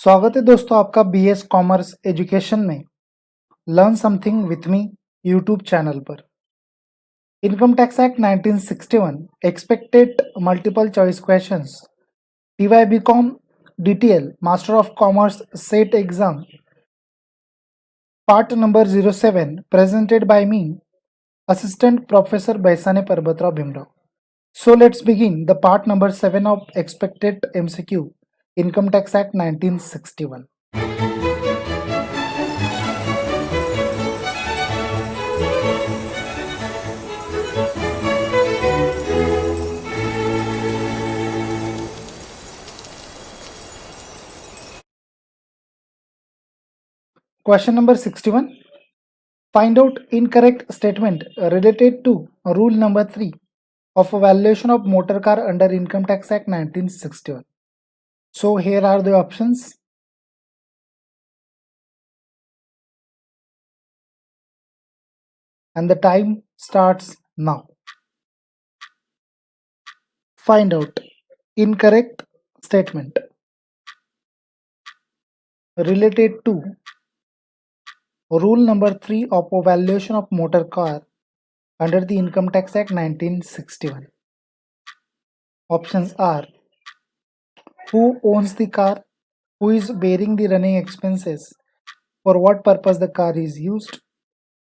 स्वागत है दोस्तों आपका बीएस कॉमर्स एजुकेशन में learn something with me YouTube channel पर। Income tax act 1961 expected multiple choice questions TY BCom DTL master of commerce SET exam part number 07 presented by me assistant professor Baisane Parbatrao Bhimrao. So let's begin the part number 7 of expected MCQ Income Tax Act 1961. Question number 61. Find out incorrect statement related to rule number 3 of valuation of motor car under Income Tax Act 1961. So here are the options. And the time starts now. Find out incorrect statement related to rule number 3 of valuation of motor car under the Income Tax Act 1961. Options are: who owns the car, who is bearing the running expenses, for what purpose the car is used,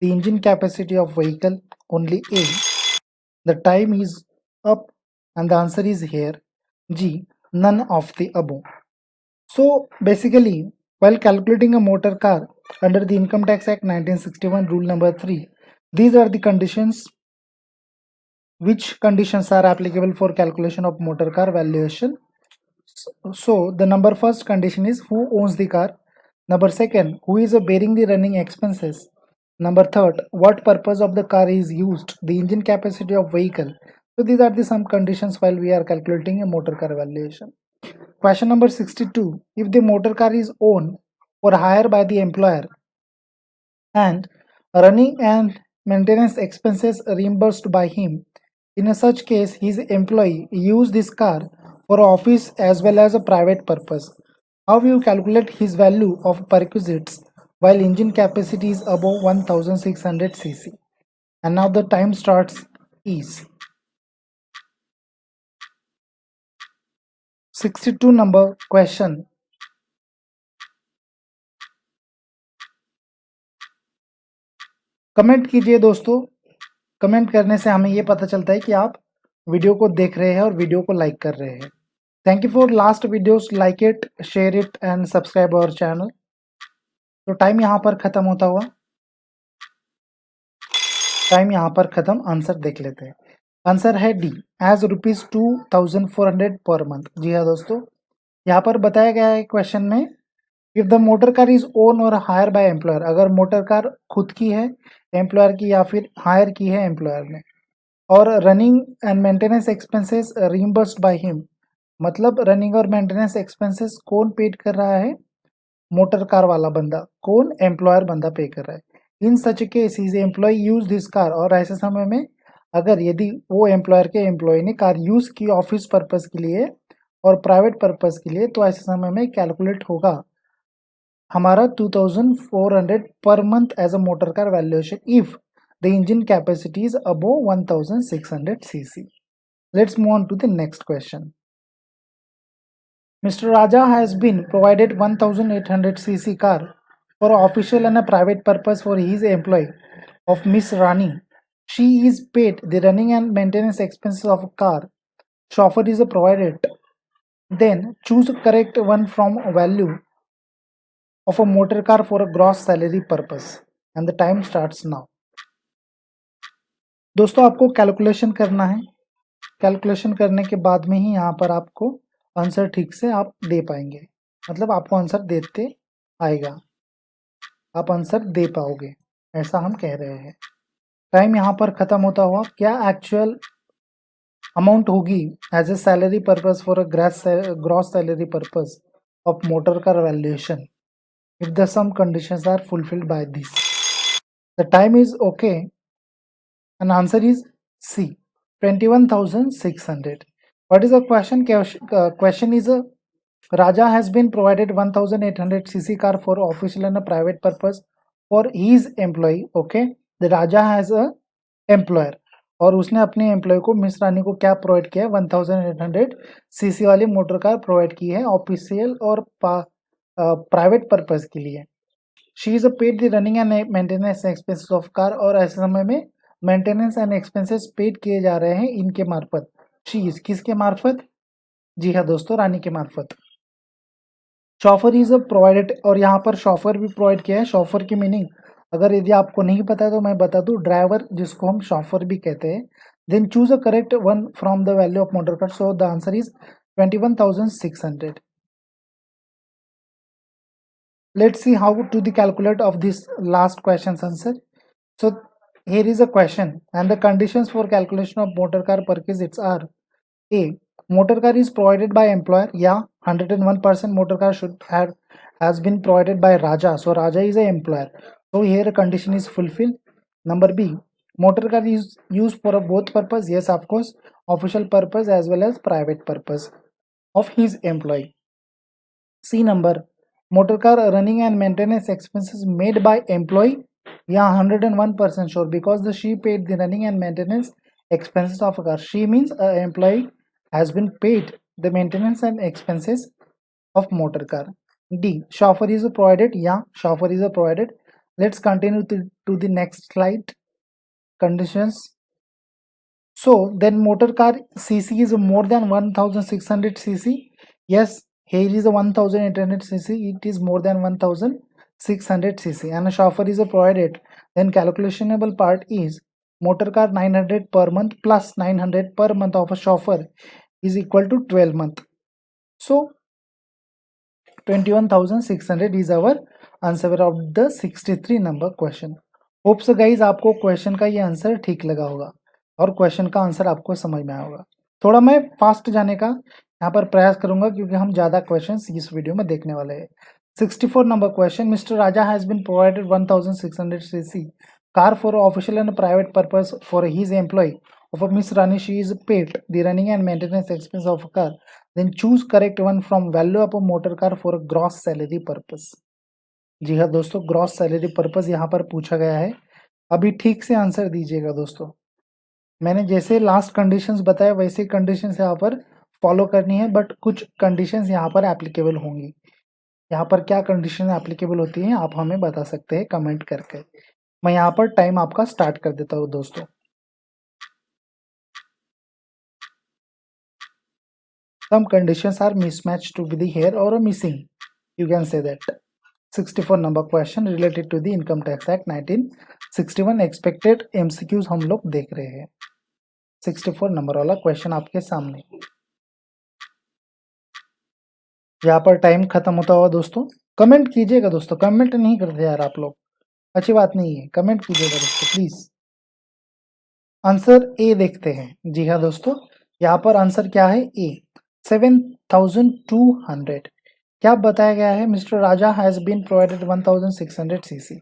the engine capacity of vehicle, only A, the time is up, and the answer is here G, none of the above. So basically, while calculating a motor car under the Income Tax Act 1961 rule number 3, these are the conditions. Which conditions are applicable for calculation of motor car valuation? So the number first condition is who owns the car. Number second, who is bearing the running expenses. Number third, what purpose of the car is used, the engine capacity of vehicle. So these are the some conditions while we are calculating a motor car valuation. Question number 62. If the motor car is owned or hired by the employer and running and maintenance expenses reimbursed by him, in such case his employee use this car for office as well as a private purpose. How you calculate his value of perquisites while engine capacity is above 1600 cc? And now the time starts is 62 number question. Comment कीजिए दोस्तों, comment करने से हमें ये पता चलता है कि आप वीडियो को देख रहे हैं और वीडियो को लाइक कर रहे हैं. Thank you for last videos, like it, share it and subscribe our channel. तो टाइम यहाँ पर खत्म होता हुआ, टाइम यहाँ पर खत्म. आंसर देख लेते हैं. आंसर है डी, एज ₹2400 पर मंथ. जी हाँ दोस्तों, यहाँ पर बताया गया है क्वेश्चन में, if the motor car is own और हायर बाय एम्प्लॉयर, अगर मोटर कार खुद की है एम्प्लॉयर की या फिर हायर की है एम्प्लॉयर ने, और running and maintenance expenses reimbursed by him, मतलब रनिंग और मेंटेनेंस एक्सपेंसेस कौन पेड कर रहा है? मोटर कार वाला बंदा. कौन? एम्प्लॉयर बंदा पे कर रहा है. In such case is employ use this car, और ऐसे समय में अगर यदि वो एम्प्लॉयर के एम्प्लॉय ने कार यूज की ऑफिस पर्पज के लिए और प्राइवेट पर्पज के लिए, तो ऐसे समय में कैलकुलेट होगा हमारा 2400 per month as a motor car valuation if the engine capacity is above 1600 cc. Let's move on to the next question. Mr. Raja has been provided 1800 cc car for official and a private purpose for his employee of Miss Rani. She is paid the running and maintenance expenses of a car. Chauffeur is provided. Then choose correct one from value of a motor car for a gross salary purpose. And the time starts now. दोस्तों आपको calculation करना है. Calculation करने के बाद में ही यहाँ पर आपको आंसर ठीक से आप दे पाएंगे, मतलब आपको आंसर देते आएगा, आप आंसर दे पाओगे, ऐसा हम कह रहे हैं. टाइम यहाँ पर खत्म होता हुआ, क्या एक्चुअल अमाउंट होगी as a salary purpose for a gross salary purpose of motor car valuation if the some conditions are fulfilled by this? The time is okay and answer is C, 21,600. What is the question? Question is Raja has been provided 1800 cc car for official and a private purpose for his employee. Okay, the Raja has a employer और उसने अपने employ को miss रानी को क्या provide किया है 1800 CC वाली motor car provide की है ऑफिशियल और प्राइवेट पर्पज के लिए. She is paid the running and maintenance expenses of car और ऐसे समय में मेंटेनेंस एंड एक्सपेंसेस पेड किए जा रहे हैं इनके मार्फत. शी इज किसके मार्फत? जी हाँ दोस्तों, रानी के मार्फत. शॉफर इज प्रोवाइडेड और यहाँ पर शॉफर भी प्रोवाइड किया है. शॉफर की मीनिंग अगर यदि आपको नहीं पता है तो मैं बता दूं, ड्राइवर जिसको हम शॉफर भी कहते हैं. Then choose a correct one from the value of motor car. So the answer is 21,600. Let's see how to the calculate of this last question's answer. So here is a question and the conditions for calculation of motor car perquisites are: A. Motor car is provided by employer. Yeah, 101% motor car should have has been provided by Raja. So Raja is a employer. So here a condition is fulfilled. Number B. Motor car is used for a both purpose. Yes, of course, official purpose as well as private purpose of his employee. C number. Motor car running and maintenance expenses made by employee. Yeah, 101% sure because the she paid the running and maintenance expenses of a car. She means a employee has been paid the maintenance and expenses of motor car. D. Chauffeur is provided. Yeah, chauffeur is provided. Let's continue to the next slide. Conditions. So then motor car cc is more than 1600 cc. Yes, here is a 1800 cc. It is more than 1600 cc and a chauffeur is provided. Then calculationable part is motor car 900 per month plus 900 per month of a chauffeur is equal to 12 month. So 21,600 is our answer of the 63 number question. Hope so guys आपको question का ये answer ठीक लगा होगा और question का answer आपको समझ में आया होगा. थोड़ा मैं फास्ट जाने का यहाँ पर प्रयास करूंगा क्योंकि हम ज़्यादा क्वेश्चंस इस वीडियो में देखने वाले हैं. 64 number question. Mister Raja has been provided 1600 cc car for official and private purpose for his employee of Miss Rani. She is paid the running and maintenance expense of a car. Then choose correct one from value of a motor car for a gross salary purpose. जी हाँ दोस्तों, gross salary purpose यहाँ पर पूछा गया है. अभी ठीक से आंसर दीजिएगा दोस्तों. मैंने जैसे लास्ट कंडीशंस बताया वैसे कंडीशंस यहाँ पर फॉलो करनी है, बट कुछ कंडीशंस यहाँ पर एप्लीकेबल होंगी. यहाँ पर क्या कंडीशन एप्लीकेबल होती है आप हमें बता सकते हैं कमेंट करके. मैं यहाँ पर टाइम आपका स्टार्ट कर देता हूँ दोस्तों. Some conditions are mismatched to be the here or a missing. You can say that. 64 number question related to the Income Tax Act 1961 expected MCQs हम लोग देख रहे हैं. 64 नंबर वाला क्वेश्चन आपके सामने. यहाँ पर टाइम खत्म होता हुआ दोस्तों. कमेंट कीजिएगा दोस्तों, कमेंट नहीं करते यार आप लोग, अच्छी बात नहीं है. कमेंट कीजिएगा दोस्तों प्लीज. आंसर ए देखते हैं. जी हाँ दोस्तों, यहाँ पर आंसर क्या है? ए 7200. क्या बताया गया है? Mister Raja has been provided 1600 cc.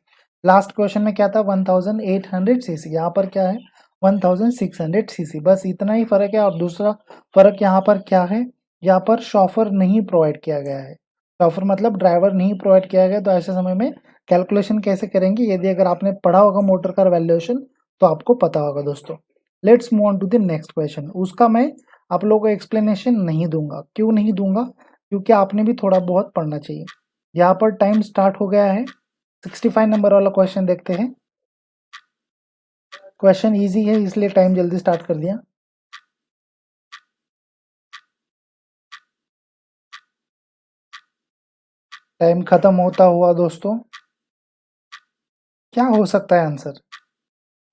Last question में क्या था? 1800 cc. यहाँ पर क्या है? 1600 cc. बस इतना ही फर्क है. और दूसरा फर्क यहाँ पर क्या है? यहाँ पर शॉफर नहीं प्रोवाइड किया गया है. शॉफर मतलब ड्राइवर नहीं प्रोवाइड किया गया. तो ऐसे समय में कैलकुलेशन कैसे करेंगे? यदि अगर आपने पढ़ा होगा मोटर कार वैल्यूएशन तो आपको पता होगा दोस्तों. Let's move on to the next question. उसका मैं आप लोगों को एक्सप्लेनेशन नहीं दूंगा. क्यों नहीं दूंगा? क्योंकि आपने भी थोड़ा बहुत पढ़ना चाहिए. यहाँ पर टाइम स्टार्ट हो गया है. 65 नंबर वाला क्वेश्चन देखते हैं. क्वेश्चन इजी है इसलिए टाइम जल्दी स्टार्ट कर दिया. टाइम खत्म होता हुआ दोस्तों. क्या हो सकता है आंसर?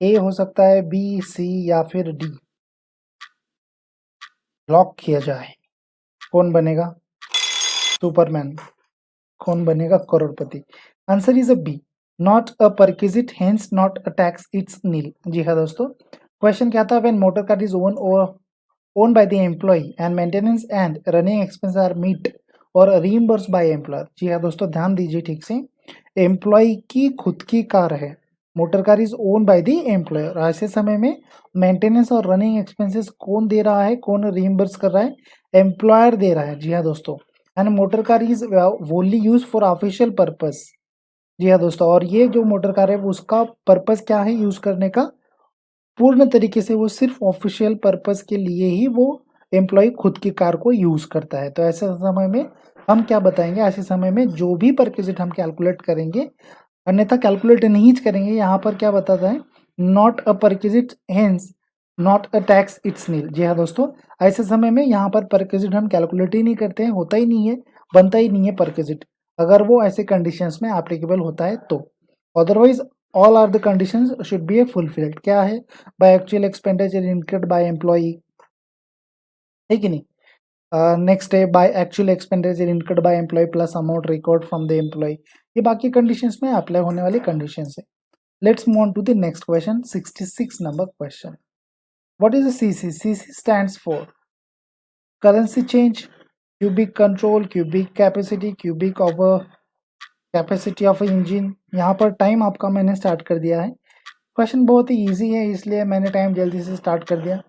ए हो सकता है, बी, सी या फिर डी. लॉक किया जाए. कौन बनेगा सुपरमैन? कौन बनेगा करोड़पति? Answer is a B, not a perquisite, hence not a tax, it's nil. जी हाँ दोस्तों, क्वेश्चन क्या था? When motor car is own by the employ and maintenance and running expenses are meet और रीइंबर्स बाय एम्प्लॉयर. जी हाँ दोस्तों, ध्यान दीजिए ठीक से. एम्प्लॉय की खुद की कार है, motor car is own by the employer. ऐसे समय में मेंटेनेंस और रनिंग एक्सपेंसेस कौन दे रहा है, कौन रीइंबर्स कर रहा है? एम्प्लॉयर दे रहा है. जी हाँ दोस्तों, and motor car is only use for official purpose. जी हाँ दोस्तों, और ये जो मोटर कार है उसका पर्पस क्या है यूज करने का, पूर्ण तरीके से वो सिर्फ ऑफिशियल पर्पस के लिए ही वो एम्प्लॉय खुद की कार को यूज करता है। तो ऐसे समय में हम क्या बताएंगे, ऐसे समय में जो भी परक्विजिट हम कैलकुलेट करेंगे, अन्यथा कैलकुलेट नहीं करेंगे, यहाँ पर क्या बताता है, not a perquisite hence not a tax it's nil. जी हाँ दोस्तों, ऐसे समय में यहाँ पर परक्विजिट हम कैलकुलेट ही नहीं करते हैं, होता ही नहीं है, बनता ही नहीं है परक्विजिट, अगर वो ऐसे कंडीशंस में एप्लीकेबल होता है तो। Otherwise all are the conditions should be a fulfilled. क्या है, by actual expenditure incurred by employee, है कि नहीं। नेक्स्ट है by actual expenditure incurred by employee plus amount record from the employee. ये बाकी कंडीशंस में अप्लाई होने वाली कंडीशंस है। Let's move on to the next question, 66 number question. What is CC? CC stands for currency change, cubic control, cubic capacity, cubic of capacity of engine. यहाँ पर time आपका मैंने स्टार्ट कर दिया है। क्वेश्चन बहुत ही इजी है, इसलिए मैंने टाइम जल्दी से स्टार्ट कर दिया।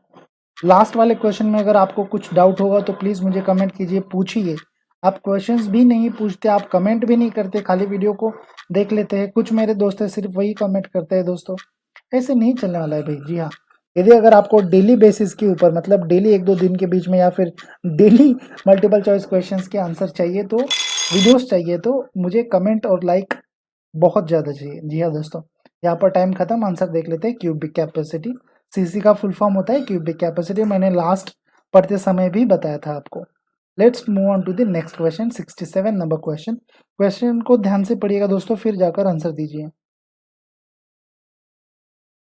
लास्ट वाले क्वेश्चन में अगर आपको कुछ डाउट होगा तो प्लीज़ मुझे कमेंट कीजिए, पूछिए। आप क्वेश्चंस भी नहीं पूछते, आप कमेंट भी नहीं करते, खाली वीडियो को देख लेते हैं। कुछ मेरे दोस्त हैं सिर्फ वही कमेंट करते हैं दोस्तों, ऐसे नहीं चलने वाला है भाई। जी हाँ, यदि अगर आपको डेली बेसिस के ऊपर, मतलब डेली 1-2 दिन के बीच में, या फिर डेली मल्टीपल चॉइस क्वेश्चंस के आंसर चाहिए, तो वीडियोस चाहिए, तो मुझे कमेंट और लाइक बहुत ज़्यादा चाहिए। जी हाँ दोस्तों, यहाँ पर टाइम खत्म, आंसर देख लेते हैं। क्यूबिक कैपेसिटी, सीसी का फुल फॉर्म होता है क्यूबिक कैपेसिटी, मैंने लास्ट पढ़ते समय भी बताया था आपको। Let's move on to the next question, 67 number question. क्वेश्चन को ध्यान से पढ़िएगा दोस्तों, फिर जाकर आंसर दीजिए।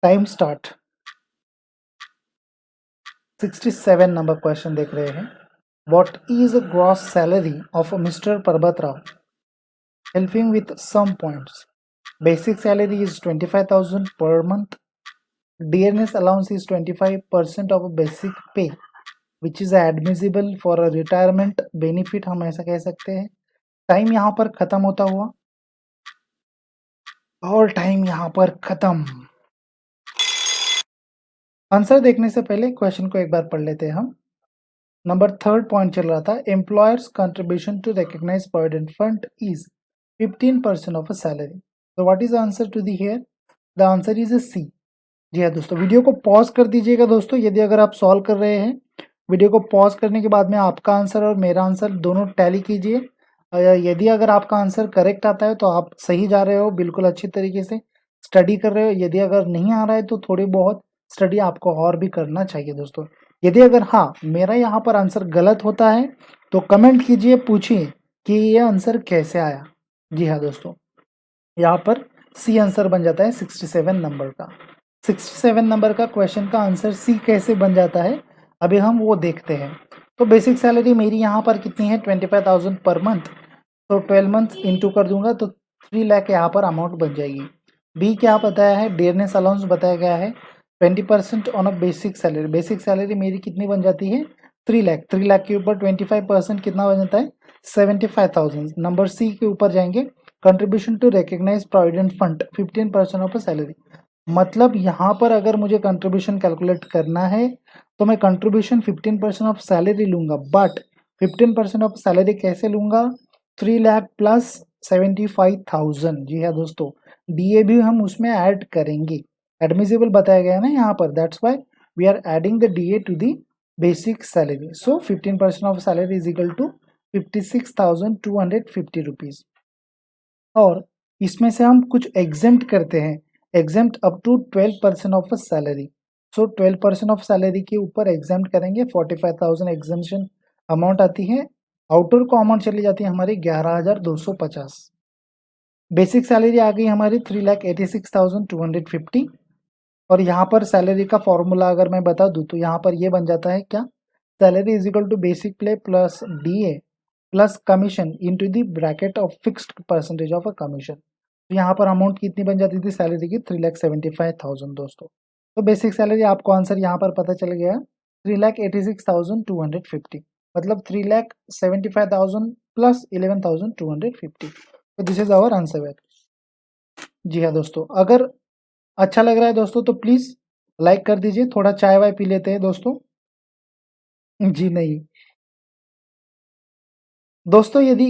Time start. 67 नंबर क्वेश्चन देख रहे हैं। What is the gross salary of mister Parvat Rao? Helping with some points. Basic salary is 25,000 per month. Dearness allowance is 25% of basic pay, which is admissible for a retirement benefit, हम ऐसा कह सकते हैं। Time यहाँ पर खत्म होता हुआ, और टाइम यहाँ पर खत्म। आंसर देखने से पहले क्वेश्चन को एक बार पढ़ लेते हैं हम। नंबर 3 पॉइंट चल रहा था, employer's contribution to recognise provident fund is 15% of a salary. तो what is the answer to the here? The answer is C. जी हाँ दोस्तों, वीडियो को पॉज कर दीजिएगा दोस्तों, यदि अगर आप सॉल्व कर रहे हैं। वीडियो को पॉज करने के बाद में आपका आंसर और मेरा आंसर दोनों टैली कीजिए। यदि अगर आपका आंसर करेक्ट आता है तो आप सही जा रहे हो, बिल्कुल अच्छी तरीके से स्टडी कर रहे हो। यदि अगर नहीं आ रहा है तो थोड़ी बहुत स्टडी आपको और भी करना चाहिए दोस्तों। यदि अगर हाँ, मेरा यहाँ पर आंसर गलत होता है तो कमेंट कीजिए, पूछिए कि ये आंसर कैसे आया। जी हाँ दोस्तों, यहाँ पर सी आंसर बन जाता है 67 नंबर का। 67 नंबर का क्वेश्चन का आंसर सी कैसे बन जाता है, अभी हम वो देखते हैं। तो बेसिक सैलरी मेरी यहाँ पर कितनी है, 25,000 पर मंथ। तो 12 मंथ इंटू कर दूंगा तो 3 लाख यहाँ पर अमाउंट बन जाएगी। बी क्या बताया है, डियरनेस अलाउंस बताया गया है 20% on a basic salary. Basic salary मेरी कितनी बन जाती है, 3 लाख। 3 लाख के ऊपर 25% कितना बन जाता है, 75,000। नंबर सी के ऊपर जाएंगे, contribution to recognise provident fund 15% of a salary. मतलब यहाँ पर अगर मुझे कंट्रीब्यूशन कैलकुलेट करना है तो मैं कंट्रीब्यूशन 15% ऑफ सैलरी लूंगा, बट 15% ऑफ सैलरी कैसे लूंगा, 3 लाख प्लस 75,000। जी हाँ दोस्तों, डीए भी हम उसमें ऐड करेंगे, एडमिसिबल बताया गया है ना यहाँ पर, that's why we are adding the DA to the basic salary. So 15% of salary is equal to 56,250 rupees. और इसमें से हम कुछ एग्जेम्प्ट करते हैं, exempt up to 12% of a salary. So 12% of salary के ऊपर एग्जेम्प्ट करेंगे, 45,000 एग्जेम्पशन अमाउंट आती है। आउटर को अमाउंट चली जाती है हमारी 11,250। बेसिक सैलरी आ गई हमारी 3,86,250। और यहाँ पर सैलरी का फॉर्मूला अगर मैं बता दूँ तो यहाँ पर ये बन जाता है क्या, salary is equal to basic pay plus DA plus commission into the bracket of fixed percentage of a commission. तो यहाँ पर अमाउंट कितनी बन जाती थी सैलरी की, 3,75,000 दोस्तों। तो बेसिक सैलरी आपको आंसर यहाँ पर पता चल गया, 3,86,250, मतलब 3,75,000 प्लस 11,250। तो दिस इज आवर आंसर। जी हाँ दोस्तों, अगर अच्छा लग रहा है दोस्तों तो प्लीज लाइक कर दीजिए। थोड़ा चाय वाय पी लेते हैं दोस्तों। जी नहीं, दोस्तों यदि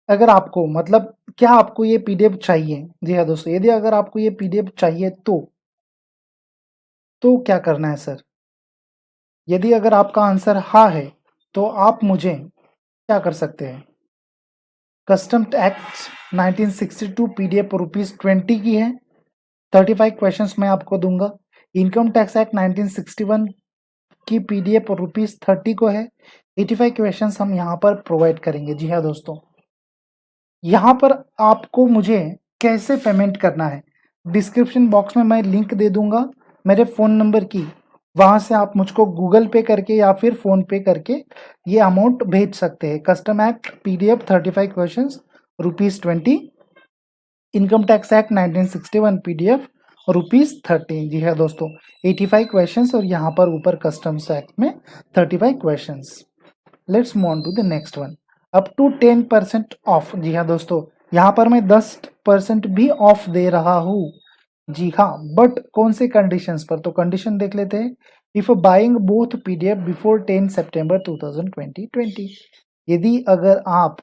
अगर आपको मतलब क्या आपको ये पीडीएफ चाहिए, जी हाँ दोस्तों, यदि अगर आपको ये पीडीएफ चाहिए तो क्या करना है सर? यदि अगर आपका आंसर हाँ है तो आप मुझे क्या कर सकते हैं, कस्टम एक्ट 1962 पीडीएफ ₹20 की है, 35 क्वेश्चंस मैं आपको दूंगा। इनकम टैक्स एक्ट 1961 की पीडीएफ ₹30 को है, 85 क्वेश्चंस हम यहाँ पर प्रोवाइड करेंगे। जी हाँ दोस्तों, यहाँ पर आपको मुझे कैसे पेमेंट करना है, डिस्क्रिप्शन बॉक्स में मैं लिंक दे दूंगा मेरे फ़ोन नंबर की, वहाँ से आप मुझको गूगल पे करके या फिर फ़ोन पे करके ये अमाउंट भेज सकते हैं। Custom act PDF 35 questions ₹20, income tax act 1961 PDF ₹13। जी हाँ दोस्तों, 85 क्वेश्चंस और यहाँ पर ऊपर कस्टम्स एक्ट में 35 questions. Let's move on to the next one. Up to 10% off. जी हाँ दोस्तों, यहाँ पर मैं 10% भी ऑफ दे रहा हूँ। जी हाँ, बट कौन से कंडीशंस पर, तो कंडीशन देख लेते हैं। If buying both PDF before 10 सितंबर 2020, यदि अगर आप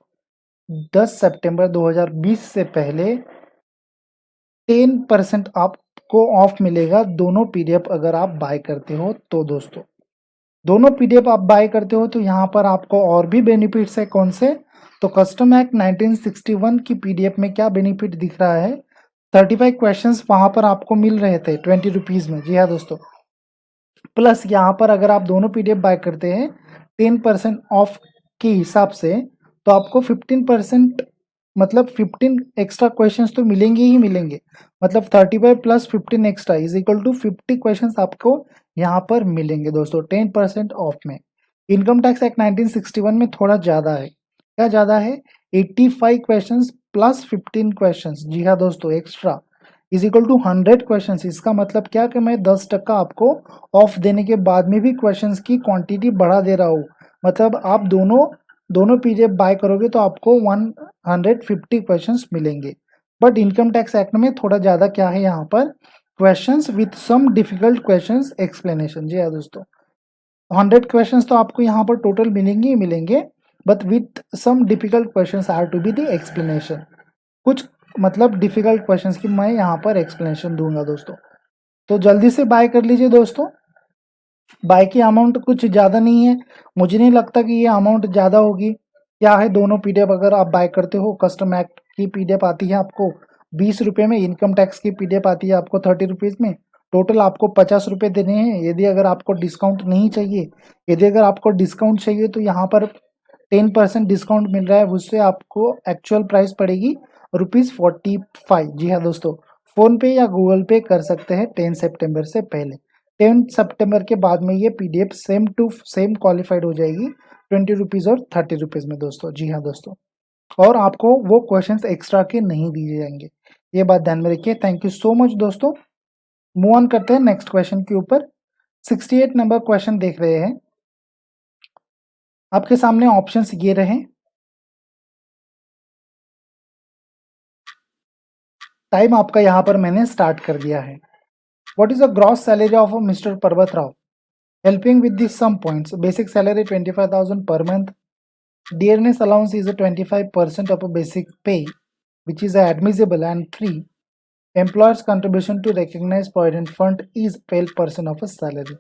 10 सितंबर 2020 से पहले 10% आपको ऑफ मिलेगा दोनों पीडीएफ अगर आप बाय करते हो तो। दोस्तों दोनों पीडीएफ आप बाय करते हो तो यहाँ पर आपको और भी बेनिफिट्स है। कौन से, तो कस्टम एक्ट 1961 की पीडीएफ में क्या बेनिफिट दिख रहा है, 35 क्वेश्चंस वहां पर आपको मिल रहे थे ₹20 में। जी हाँ दोस्तों, प्लस यहाँ पर अगर आप दोनों पीडीएफ बाय करते हैं 10% ऑफ के हिसाब से, तो आपको 15% मतलब 15 एक्स्ट्रा क्वेश्चंस तो मिलेंगे ही मिलेंगे। मतलब 35 plus 15 extra is equal to 50 questions आपको यहाँ पर मिलेंगे दोस्तों 10% ऑफ में। इनकम टैक्स एक्ट 1961 में थोड़ा ज़्यादा है। क्या ज़्यादा है, 85 क्वेश्चंस प्लस 15 क्वेश्चंस। जी हाँ दोस्तों, extra is equal to 100 questions. इसका मतलब क्या कि मैं 10% आपको ऑफ देने के बाद में भी क्वेश्चंस की क्वांटिटी बढ़ा दे रहा हूँ। मतलब आप दोनों दोनों पीडीएफ बाय करोगे तो आपको 150 क्वेश्चंस मिलेंगे। बट इनकम टैक्स एक्ट में थोड़ा ज़्यादा क्या है यहाँ पर, questions with some difficult questions explanation. जी हाँ दोस्तों, 100 क्वेश्चंस तो आपको यहाँ पर टोटल मिलेंगे ही मिलेंगे, but with some difficult questions are to be the explanation. कुछ मतलब डिफिकल्ट क्वेश्चंस की मैं यहाँ पर एक्सप्लेनेशन दूंगा दोस्तों। तो जल्दी से बाय कर लीजिए दोस्तों। बाय की अमाउंट कुछ ज़्यादा नहीं है, मुझे नहीं लगता कि ये अमाउंट ज़्यादा होगी। क्या है, दोनों पीडीएफ अगर आप बाय करते हो, कस्टम एक्ट की पीडीएफ आती है आपको ₹20 में, इनकम टैक्स की पीडीएफ आती है आपको ₹30 में, टोटल आपको ₹50 देने हैं। यदि अगर आपको डिस्काउंट नहीं चाहिए, यदि अगर आपको डिस्काउंट चाहिए तो यहाँ पर 10% डिस्काउंट मिल रहा है, उससे आपको एक्चुअल प्राइस पड़ेगी ₹45। जी हाँ दोस्तों, फ़ोन पे या गूगल पे कर सकते हैं 10 सितंबर से पहले। 10 सितंबर के बाद में ये PDF same to same qualified हो जाएगी ₹20 और ₹30 में दोस्तों। जी हाँ दोस्तों, और आपको वो क्वेश्चंस एक्स्ट्रा के नहीं दिए जाएंगे, ये बात ध्यान में रखिए। थैंक यू सो मच दोस्तों। मूव ऑन करते हैं नेक्स्ट क्वेश्चन के ऊपर। 68 नंबर क्वेश्चन देख रहे हैं। आपके सामने ऑप्शंस ये रहे। टाइम आपका यहाँ पर मैंने स्टार्ट कर दिया है। What is the gross salary of mister Parvat Rao? Helping with this some points, basic salary 25,000 per month. Dearness allowance is a 25% of a basic pay, which is admissible. And 3, employer's contribution to recognized provident fund is 12% of a salary.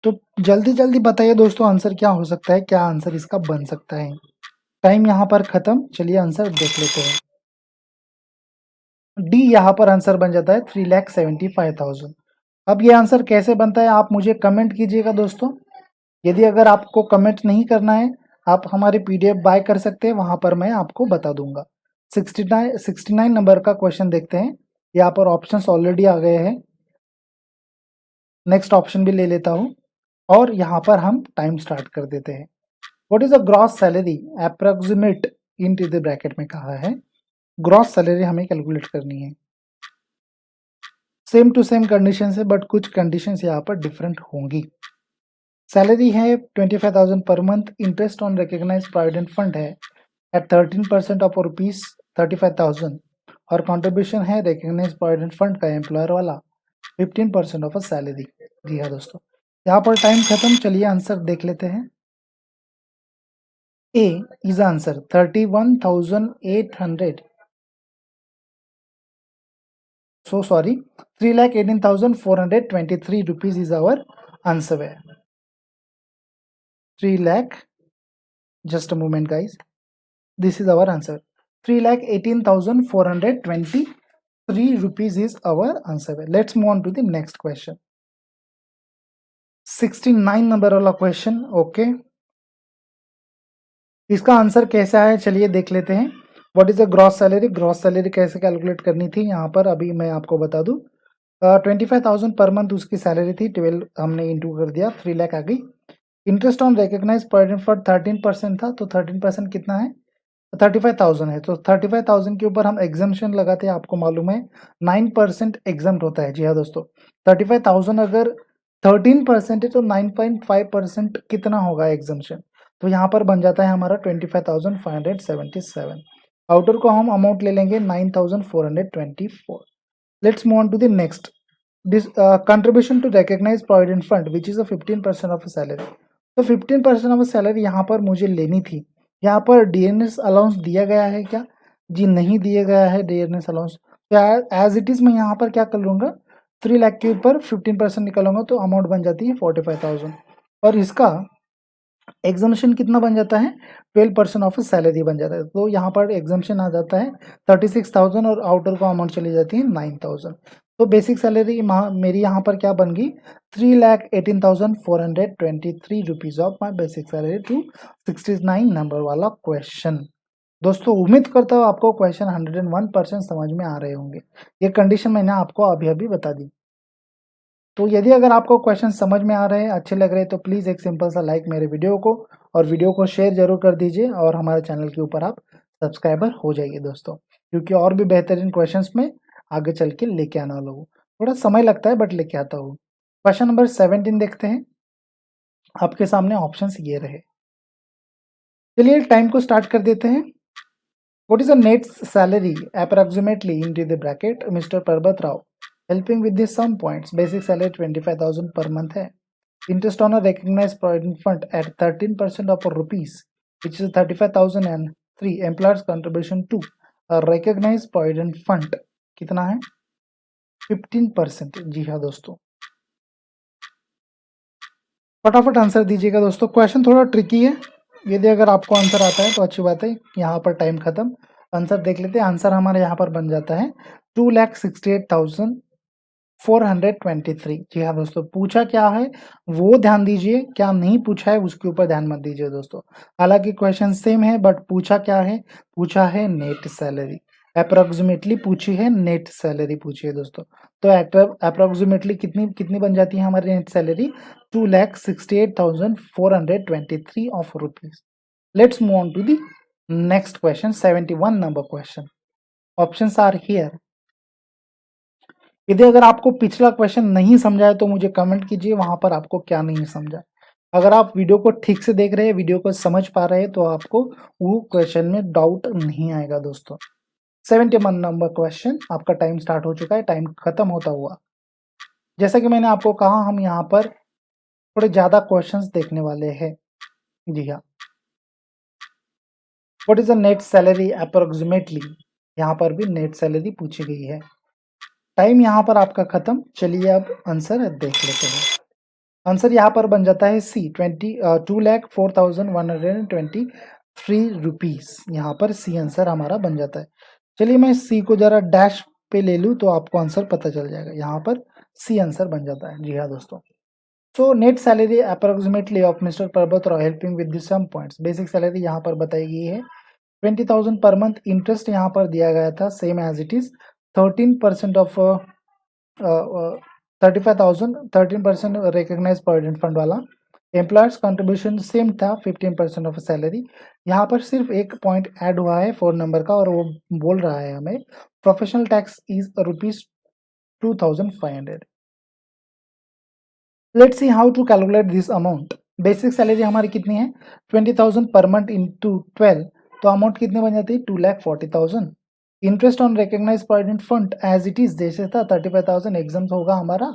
तो जल्दी जल्दी बताइए दोस्तों, answer क्या हो सकता है, क्या आंसर इसका बन सकता है। टाइम यहाँ पर खत्म, चलिए आंसर देख लेते हैं। डी यहाँ पर आंसर बन जाता है 3,75,000। अब ये आंसर कैसे बनता है आप मुझे कमेंट कीजिएगा दोस्तों। यदि अगर आपको कमेंट नहीं करना है, आप हमारे पीडीएफ बाय कर सकते हैं, वहां पर मैं आपको बता दूंगा। 69 नंबर का क्वेश्चन देखते हैं। यहाँ पर ऑप्शंस ऑलरेडी आ गए हैं, नेक्स्ट ऑप्शन भी ले लेता हूँ और यहाँ पर हम टाइम स्टार्ट कर देते हैं। What is a gross salary approximate, into the bracket में कहा है, ग्रॉस सैलरी हमें कैलकुलेट करनी है। सेम टू सेम कंडीशन है, बट कुछ कंडीशन यहाँ पर डिफरेंट होंगी। सैलरी है 25,000 per month, interest on recognise provident fund है एट 13% ऑफ ₹35,000 और कंट्रीब्यूशन है रिकग्नाइज प्रोविडेंट फंड का एम्प्लॉयर वाला 15% ऑफ अ सैलरी। जी हाँ दोस्तों, यहाँ पर टाइम खत्म, चलिए आंसर देख लेते हैं। A is the answer 31,800. So sorry, 3,18,423 rupees is our answer. 3 lakh, just a moment guys, this is our answer. 3,18,423 rupees is our answer. Let's move on to the next question. 69 number वाला question. Okay, इसका answer कैसा है चलिए देख लेते हैं. What is the gross salary. Gross salary कैसे calculate करनी थी यहाँ पर अभी मैं आपको बता दूं. 25,000 पर मंथ उसकी सैलरी थी. 12 हमने इंटू कर दिया, 3 लाख आ गई. इंटरेस्ट ऑन रिकॉग्नाइज पर फॉर 13% था, तो 13% कितना है, 35,000 है. तो 35,000 के ऊपर हम एग्जाम्शन लगाते हैं. आपको मालूम है 9% एग्जाम्ट होता है. जी हाँ दोस्तों, 35,000 अगर 13% है तो 9.5% कितना होगा एग्जाम्शन. तो यहाँ पर बन जाता है हमारा 25,577. आउटर को हम अमाउंट ले लेंगे 9,424. Let's move on to the next. This contribution to recognized provident fund which is a 15% of a salary. तो 15% ऑफ सैलरी यहाँ पर मुझे लेनी थी. यहाँ पर डीएनएस अलाउंस दिया गया है क्या, जी नहीं दिया गया है डीएनएस अलाउंस. तो एज इट इज मैं यहाँ पर क्या कर लूँगा, 3 लाख के ऊपर 15% निकालूंगा तो अमाउंट बन जाती है 45,000. और इसका एग्जाम्शन कितना बन जाता है, 12% ऑफ सैलरी बन जाता है. तो यहाँ पर एग्जाम्शन आ जाता है 36,000 और आउटर को अमाउंट चली जाती है 9,000. तो बेसिक सैलरी मेरी यहाँ पर क्या बन गई, 3,18,423 rupees of my basic salary to 69 number वाला क्वेश्चन. दोस्तों उम्मीद करता हूँ आपको क्वेश्चन 101% समझ में आ रहे होंगे. ये कंडीशन मैंने आपको अभी अभी बता दी. तो यदि अगर आपको क्वेश्चन समझ में आ रहे हैं, अच्छे लग रहे हैं, तो प्लीज़ एक सिंपल सा लाइक मेरे वीडियो को और वीडियो को शेयर जरूर कर दीजिए. और हमारे चैनल के ऊपर आप सब्सक्राइबर हो जाइए दोस्तों, क्योंकि और भी बेहतरीन क्वेश्चंस में आगे चल के लेके आने वाला हूँ. थोड़ा समय लगता है बट लेके आता हूँ. क्वेश्चन नंबर 17 देखते हैं. आपके सामने ऑप्शंस ये रहे. चलिए टाइम को स्टार्ट कर देते हैं. What is the net salary approximately into the bracket Mr. Parbat Rao helping with the sum points. Basic salary 25,000 per month है. Interest on a recognized provident fund at 13% of rupees which is 35,003. Employers contribution to a recognized provident fund कितना है, 15%. जी हाँ दोस्तों, फटाफट answer दीजिएगा दोस्तों. Question थोड़ा tricky है. यदि अगर आपको आंसर आता है तो अच्छी बात है. यहाँ पर टाइम खत्म. आंसर देख लेते हैं. आंसर हमारे यहाँ पर बन जाता है 2,68,423. जी हाँ दोस्तों, पूछा क्या है वो ध्यान दीजिए, क्या नहीं पूछा है उसके ऊपर ध्यान मत दीजिए दोस्तों. हालांकि क्वेश्चन सेम है बट पूछा क्या है, पूछा है नेट सैलरी. अप्रोक्सीमेटली पूछी है नेट सैलरी पूछी है दोस्तों. तो अप्रोक्सीमेटली कितनी कितनी बन जाती है हमारी net salary, 2,68,423 of rupees. Let's move on to the next question. 71 number question. Options are here. यदि अगर आपको पिछला क्वेश्चन नहीं समझा है तो मुझे कमेंट कीजिए वहां पर आपको क्या नहीं समझा. अगर आप वीडियो को ठीक से देख रहे हैं, वीडियो को समझ पा रहे हैं, तो आपको वो क्वेश्चन में डाउट नहीं आएगा दोस्तों. 71 नंबर क्वेश्चन. आपका टाइम स्टार्ट हो चुका है, टाइम खत्म होता हुआ. जैसा कि मैंने आपको कहा हम यहाँ पर थोड़े ज्यादा क्वेश्चंस देखने वाले हैं. जी हाँ. What is the net salary approximately. यहाँ पर भी नेट सैलरी पूछी गई है. टाइम यहाँ पर आपका खत्म. चलिए अब आंसर देख लेते हैं. आंसर यहाँ पर बन जाता है सी 2,04,123 रुपीज. यहाँ पर सी आंसर हमारा बन जाता है. चलिए मैं सी को जरा डैश पे ले लूँ तो आपको आंसर पता चल जाएगा. यहाँ पर सी आंसर बन जाता है. जी हाँ दोस्तों. So net salary approximately of mister Parvat Roy helping with this some points. Basic salary यहाँ पर बताई गई है 20,000 पर मंथ. इंटरेस्ट यहाँ पर दिया गया था same as it is 13% of 35,000, 13% recognise provident fund वाला. एम्प्लॉयर्स कंट्रीब्यूशन सेम था 15% ऑफ सैलरी. यहाँ पर सिर्फ एक पॉइंट ऐड हुआ है 4 नंबर का और वो बोल रहा है हमें professional tax is ₹2,500. Let's see how to calculate this amount. Basic salary हमारी कितनी है 20,000 पर मंथ इंटू 12, तो अमाउंट कितने बन जाती है 2,40,000. Interest on recognise provident fund as it is जैसे था 35,000. एग्जाम होगा हमारा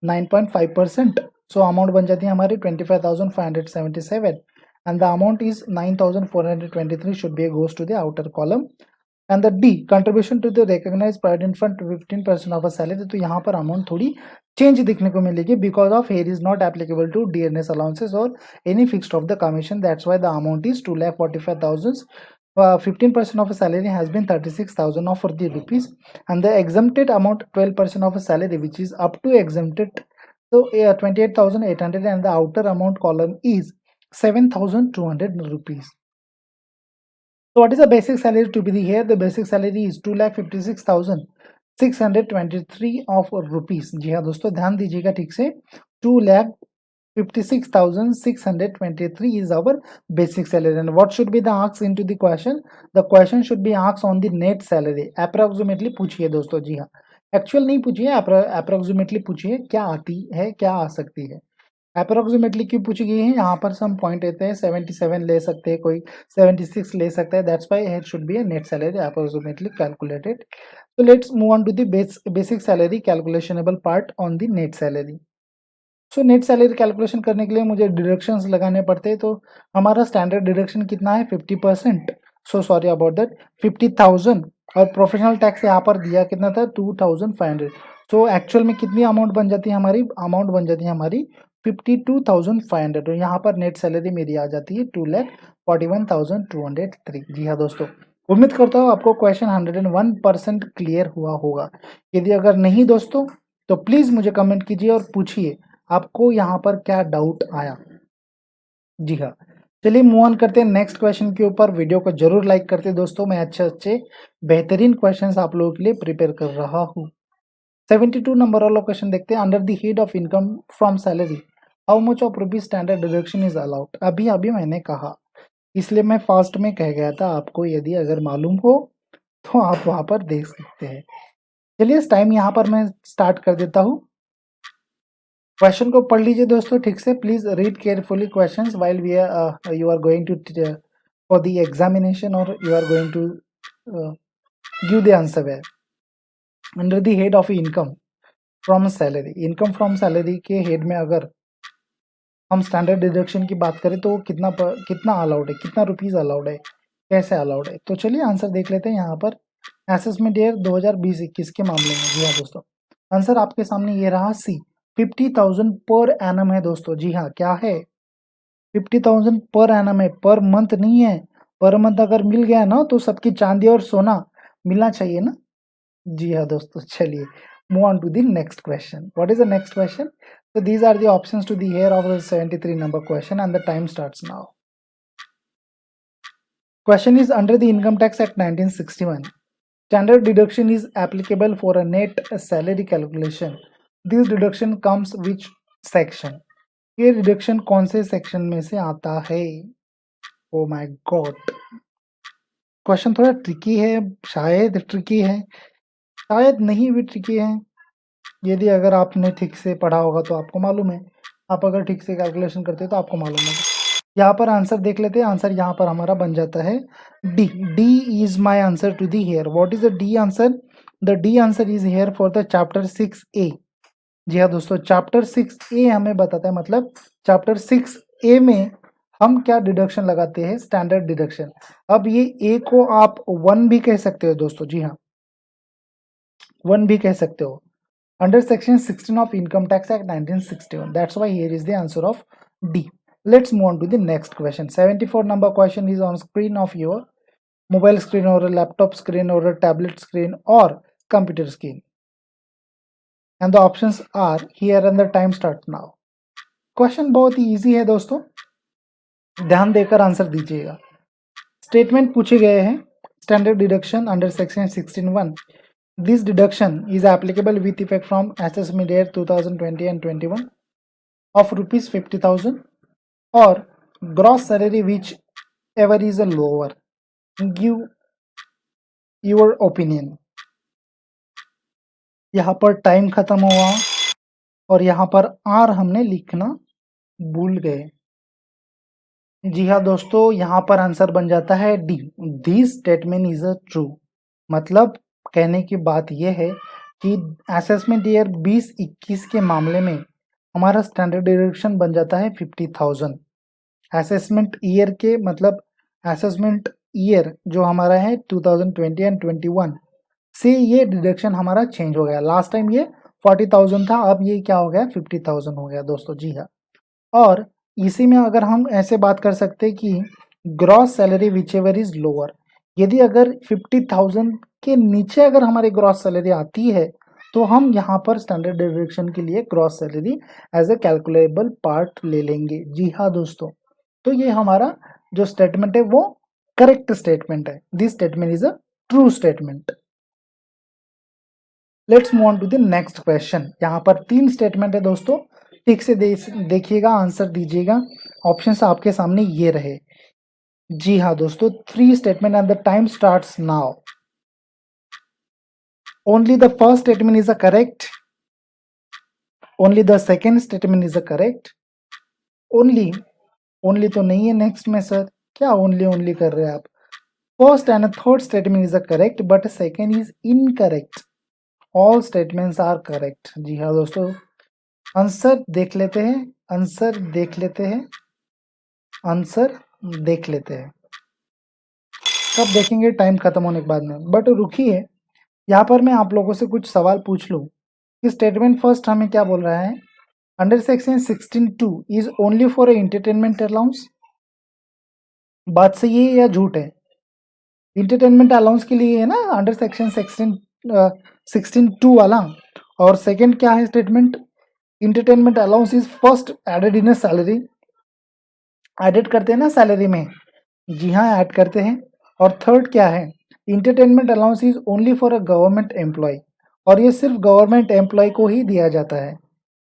9.5%. सो अमाउंट बन जाती है हमारी 25,577. and the amount is 9,423 should be goes to the outer column. And the D, contribution to the recognized provident fund 15% of a salary. तो यहाँ पर अमाउंट थोड़ी चेंज दिखने को मिलेगी because of here is not applicable to DNS allowances or any fixed of the commission. That's why the amount is 2,45,000. 15% of a salary has been 36,000 of rupees, and the exempted amount 12% of a salary which is up to exempted, so 28,800, and the outer amount column is 7,200 rupees. So what is the basic salary to be here? The basic salary is 2,56,623 of rupees. जी हाँ दोस्तों, ध्यान दीजिएगा ठीक से, 2,56,623 is our basic salary. And what should be the ask into the question? The question should be asked on the net salary. Approximately पूछिए दोस्तों, जी हाँ, actual नहीं पूछिए, अप्रोक्सीमेटली पूछिए क्या आती है, क्या आ सकती है। अप्रोक्सीमेटली क्यों पूछी गई है, यहाँ पर हम पॉइंट लेते हैं 77 ले सकते हैं, कोई 76 ले सकता है, that's why here should be a net salary approximately calculated. So let's move on to the basic salary calculationable part on the net salary. So net salary calculation करने के लिए मुझे डिडक्शंस लगाने पड़ते हैं, तो हमारा स्टैंडर्ड डिडक्शन कितना है 50%, सो सॉरी अबाउट दैट 50,000, और प्रोफेशनल टैक्स यहाँ पर दिया कितना था 2,500। सो एक्चुअल में कितनी अमाउंट बन जाती है हमारी, अमाउंट बन जाती है हमारी 52,500, और यहाँ पर नेट सैलरी मेरी आ जाती है 2,41,203। जी हाँ दोस्तों, उम्मीद करता हूँ आपको क्वेश्चन 101% क्लियर हुआ होगा। यदि अगर नहीं दोस्तों तो प्लीज़ मुझे कमेंट कीजिए और पूछिए आपको यहाँ पर क्या डाउट आया। जी हाँ, चलिए मूव ऑन करते हैं नेक्स्ट क्वेश्चन के ऊपर। वीडियो को जरूर लाइक करते दोस्तों, मैं अच्छे बेहतरीन क्वेश्चंस आप लोगों के लिए प्रिपेयर कर रहा हूँ। 72 नंबर वाला क्वेश्चन देखते हैं। Under the head of income from salary how much of rupees standard deduction is allowed. अभी मैंने कहा, इसलिए मैं फास्ट में कह गया था, आपको यदि अगर मालूम हो तो आप वहां पर देख सकते हैं। चलिए इस टाइम यहाँ पर मैं स्टार्ट कर देता हूँ। क्वेश्चन को पढ़ लीजिए दोस्तों ठीक से, please read carefully questions while we are you are going to for the examination और you are going to give the answer where. Under the head of income from salary, income from salary के head में अगर हम standard deduction की बात करें तो कितना अलाउड है, कितना रुपीज अलाउड है, कैसे अलाउड है। तो चलिए आंसर देख लेते हैं यहाँ पर असेसमेंट ईयर 2020-21 के मामले में। जी हाँ दोस्तों, आंसर आपके सामने ये रहा सी, 50,000 पर एनम है दोस्तों। जी हाँ, क्या है 50,000 पर एनम है, पर मंथ नहीं है। पर मंथ अगर मिल गया ना तो सबकी चांदी और सोना मिलना चाहिए ना। जी हाँ दोस्तों, चलिए move on to the next question. What is the next question? So these are the options to the here of the 73 number question, and the time starts now. Question is, under the Income Tax Act 1961, standard deduction is applicable for a net salary calculation. This deduction comes which section? ये deduction कौन से section में से आता है? Oh my God, question थोड़ा tricky है, शायद ट्रिकी है, शायद नहीं भी ट्रिकी है। यदि अगर आपने ठीक से पढ़ा होगा तो आपको मालूम है, आप अगर ठीक से कैलकुलेशन करते हैं तो आपको मालूम होगा। यहाँ पर आंसर देख लेते हैं। आंसर यहाँ पर हमारा बन जाता है D. D is my answer to the hair. What is the D answer? The D answer is hair for the chapter 6A। जी हाँ दोस्तों, चैप्टर 6A हमें बताता है, मतलब चैप्टर 6A में हम क्या डिडक्शन लगाते हैं, स्टैंडर्ड डिडक्शन। अब ये ए को आप 1 भी कह सकते हो दोस्तों। जी हाँ, 1 भी कह सकते हो, under section 16 of Income Tax Act 1961. That's why here is the answer of D. Let's move on to the next question. 74 number question is on screen of your mobile screen or a laptop screen or a tablet screen or computer screen. And the options are here and the time starts now. Question बहुत ही easy है दोस्तों, ध्यान देकर answer दीजिएगा। Statement पूछे गए हैं, standard deduction under section 16(1). This deduction is applicable with effect from assessment year 2020 and 21 of rupees 50,000 or gross salary whichever is a lower. Give your opinion. यहाँ पर टाइम खत्म हुआ और यहाँ पर आर हमने लिखना भूल गए। जी हाँ दोस्तों, यहाँ पर आंसर बन जाता है D. This statement is a true. मतलब कहने की बात यह है कि असेसमेंट ईयर 20-21 के मामले में हमारा स्टैंडर्ड डिडक्शन बन जाता है 50,000। असेसमेंट ईयर के मतलब असेसमेंट ईयर जो हमारा है 2020 एंड 21 से ये डिडक्शन हमारा चेंज हो गया। लास्ट टाइम ये 40,000 था, अब ये क्या हो गया 50,000 हो गया दोस्तों। जी हाँ, और इसी में अगर हम ऐसे बात कर सकते हैं कि gross salary which ever is lower, यदि अगर 50,000 के नीचे अगर हमारी ग्रॉस सैलरी आती है तो हम यहाँ पर स्टैंडर्ड डिडक्शन के लिए gross salary as a calculable part ले लेंगे। जी हाँ दोस्तों, तो ये हमारा जो स्टेटमेंट है वो करेक्ट स्टेटमेंट है। This statement is a true statement. Let's move on to the next question. यहाँ पर 3 स्टेटमेंट है दोस्तों, ठीक से देखिएगा, आंसर दीजिएगा। ऑप्शंस आपके सामने ये रहे। जी हाँ दोस्तों, 3 statement and the time starts now. Only the first statement is a correct, only the second statement is a correct, only only तो नहीं है नेक्स्ट में सर, क्या ओनली ओनली कर रहे हैं आप। First and third statement is a correct but second is incorrect. All statements are correct. जी हाँ दोस्तों, आंसर देख लेते हैं, आंसर देख लेते हैं, आंसर देख लेते हैं। कब देखेंगे? टाइम खत्म होने के बाद में। बट रुकिए, यहाँ पर मैं आप लोगों से कुछ सवाल पूछ लूँ कि स्टेटमेंट फर्स्ट हमें क्या बोल रहा है, under section 16(2) is only for entertainment allowance. बात सही है या झूठ है? इंटरटेनमेंट अलाउंस के लिए है ना अंडर सेक्शन 16(2) वाला। और सेकंड क्या है statement, entertainment allowance is first added in salary. Added करते हैं ना सैलरी में, जी हाँ ऐड करते हैं। और थर्ड क्या है, entertainment allowance is only for a government employ, और ये सिर्फ गवर्नमेंट एम्प्लॉय को ही दिया जाता है।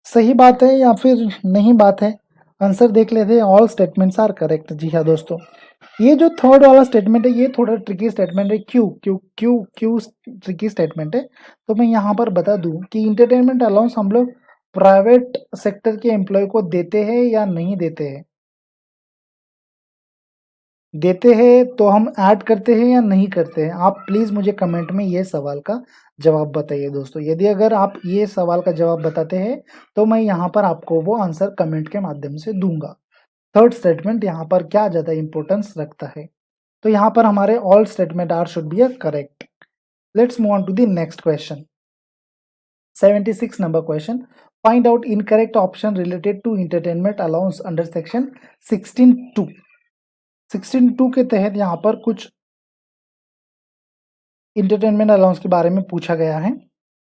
सही बात है या फिर नहीं बात है? आंसर देख लेते हैं। All statements are correct. जी हाँ दोस्तों, ये जो थर्ड वाला स्टेटमेंट है ये थोड़ा ट्रिकी स्टेटमेंट है। क्यों क्यों क्यों क्यों ट्रिकी स्टेटमेंट है? तो मैं यहाँ पर बता दूं कि इंटरटेनमेंट अलाउंस हम लोग प्राइवेट सेक्टर के एम्प्लॉय को देते हैं या नहीं देते हैं। देते हैं तो हम ऐड करते हैं या नहीं करते हैं? आप प्लीज़ मुझे कमेंट में ये सवाल का जवाब बताइए दोस्तों। यदि अगर आप ये सवाल का जवाब बताते हैं तो मैं यहाँ पर आपको वो आंसर कमेंट के माध्यम से दूंगा। थर्ड स्टेटमेंट यहाँ पर क्या ज़्यादा इंपॉर्टेंस रखता है? तो यहाँ पर हमारे all statement are should be a correct. Let's move on to the next question. 76 number question, find out incorrect option related to entertainment allowance under section 16(2). 16(2) के तहत यहाँ पर कुछ इंटरटेनमेंट अलाउंस के बारे में पूछा गया है।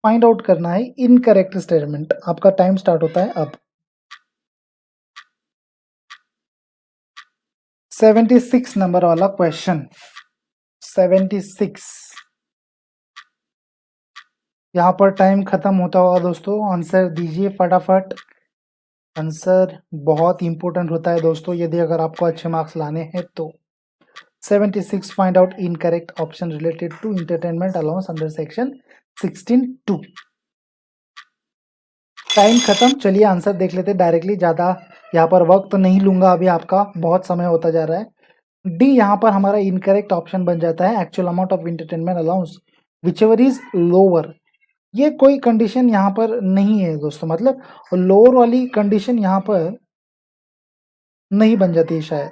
फाइंड आउट करना है इनकरेक्ट स्टेटमेंट। आपका टाइम स्टार्ट होता है अब। 76 नंबर वाला क्वेश्चन, 76। यहाँ पर टाइम खत्म होता होगा दोस्तों, आंसर दीजिए फटाफट। आंसर बहुत इंपॉर्टेंट होता है दोस्तों यदि अगर आपको अच्छे मार्क्स लाने हैं तो। 76, find out incorrect option related to entertainment allowance under section 16(2). Time खत्म, चलिए आंसर देख लेते डायरेक्टली। ज़्यादा यहाँ पर वक्त तो नहीं लूंगा अभी, आपका बहुत समय होता जा रहा है। डी यहाँ पर हमारा इनकरेक्ट ऑप्शन बन जाता है, actual amount of entertainment allowance which ever is lower. ये कोई कंडीशन यहाँ पर नहीं है दोस्तों, मतलब लोअर वाली कंडीशन यहाँ पर नहीं बन जाती है शायद।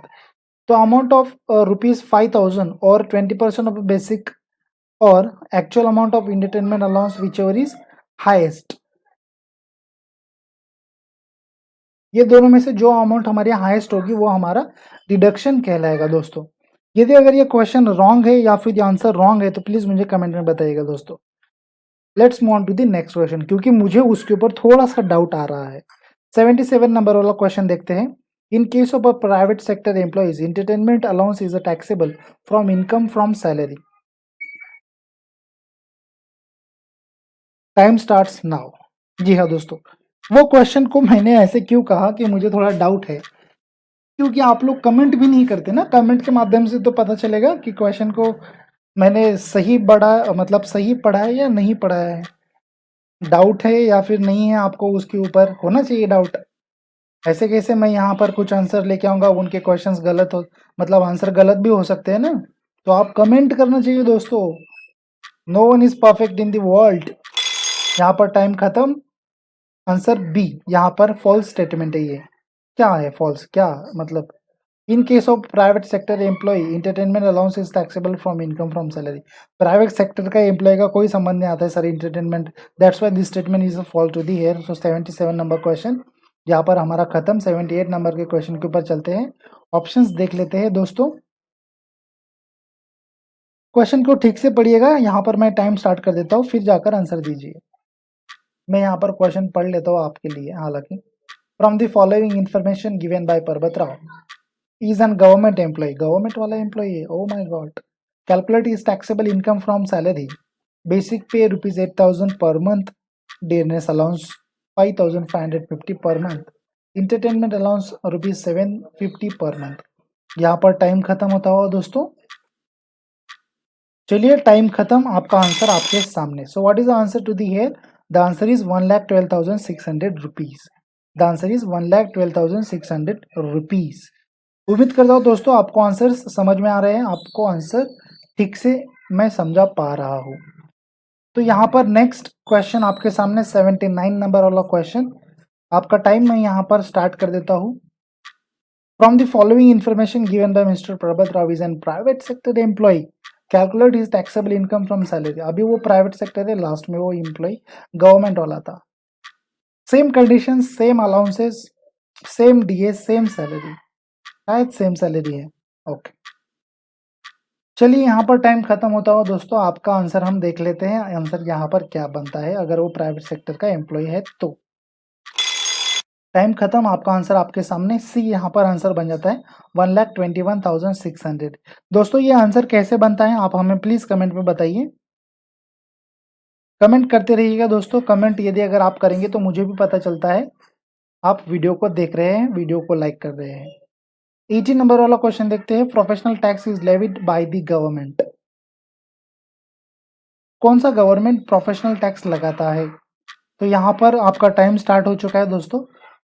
तो अमाउंट ऑफ ₹5,000 और 20% ऑफ बेसिक और actual amount of entertainment allowance which ever is highest, ये दोनों में से जो अमाउंट हमारे हाईएस्ट होगी वो हमारा डिडक्शन कहलाएगा दोस्तों। यदि अगर ये क्वेश्चन रॉन्ग है या फिर आंसर रॉन्ग है तो प्लीज मुझे कमेंट में बताइएगा दोस्तों। Let's move on to the next question, क्योंकि मुझे उसके ऊपर थोड़ा सा डाउट आ रहा है। 77 नंबर वाला क्वेश्चन देखते हैं। In case of a private sector employees entertainment allowance is taxable from income from salary. Time starts now. जी हाँ दोस्तों, वो क्वेश्चन को मैंने ऐसे क्यों कहा कि मुझे थोड़ा डाउट है, क्योंकि आप लोग कमेंट भी नहीं करते ना। कमेंट के माध्यम से तो पता चलेगा कि क्वेश्चन को मैंने सही पढ़ा, मतलब सही पढ़ा है या नहीं पढ़ा है। डाउट है या फिर नहीं है, आपको उसके ऊपर होना चाहिए डाउट। ऐसे कैसे मैं यहाँ पर कुछ आंसर लेके आऊँगा, उनके क्वेश्चंस गलत हो, मतलब आंसर गलत भी हो सकते हैं ना। तो आप कमेंट करना चाहिए दोस्तों। No one is perfect in the world. यहाँ पर टाइम खत्म। आंसर बी यहाँ पर फॉल्स स्टेटमेंट है। ये क्या है फॉल्स, क्या मतलब? In case of private sector employ entertainment allowance is taxable from income from salary. Private sector का एम्प्लॉय का कोई संबंध नहीं आता है sir entertainment, that's why this statement is fall to the here. So 77 number question यहाँ पर हमारा खत्म। 78 नंबर के क्वेश्चन के ऊपर चलते हैं, ऑप्शंस देख लेते हैं दोस्तों। क्वेश्चन को ठीक से पढ़िएगा, यहाँ पर मैं टाइम स्टार्ट कर देता हूँ, फिर जाकर आंसर दीजिए। मैं यहाँ पर क्वेश्चन पढ़ लेता हूँ आपके लिए। हालांकि from the following information given bye पर्वत Rao is an government employee, government वाला employee है, oh my god, calculate is taxable income from salary, basic pay rupees 8,000 per month, dearness allowance 5,550 per month, entertainment allowance rupees 750 per month। यहाँ पर time खत्म होता हुआ दोस्तों। चलिए टाइम खत्म, आपका आंसर आपके सामने। So what is the answer to the here? The answer is 1,12,600 rupees. The answer is 1,12,600 rupees. उम्मीद करता हूँ दोस्तों आपको आंसर समझ में आ रहे हैं, आपको आंसर ठीक से मैं समझा पा रहा हूँ। तो यहाँ पर नेक्स्ट क्वेश्चन आपके सामने 79 नंबर वाला क्वेश्चन, आपका टाइम मैं यहाँ पर स्टार्ट कर देता हूँ। From the following information given by mister Parvat Rao is an private sector employee, calculate his taxable income from salary. अभी वो प्राइवेट सेक्टर है, लास्ट में वो एम्प्लॉय गवर्नमेंट वाला था। Same condition, same allowances, same DA, same salary, शायद same salary है। Okay चलिए यहाँ पर टाइम खत्म होता हो दोस्तों, आपका आंसर हम देख लेते हैं। आंसर यहाँ पर क्या बनता है अगर वो प्राइवेट सेक्टर का एम्प्लॉय है तो। टाइम खत्म, आपका आंसर आपके सामने। सी यहाँ पर आंसर बन जाता है 1,21,600। दोस्तों ये आंसर कैसे बनता है आप हमें प्लीज कमेंट में बताइए। कमेंट करते रहिएगा दोस्तों, कमेंट यदि अगर आप करेंगे तो मुझे भी पता चलता है आप वीडियो को देख रहे हैं, वीडियो को लाइक कर रहे हैं। 80 नंबर वाला क्वेश्चन देखते हैं। Professional tax is levied by the government. कौन सा गवर्नमेंट प्रोफेशनल टैक्स लगाता है? तो यहाँ पर आपका टाइम स्टार्ट हो चुका है दोस्तों।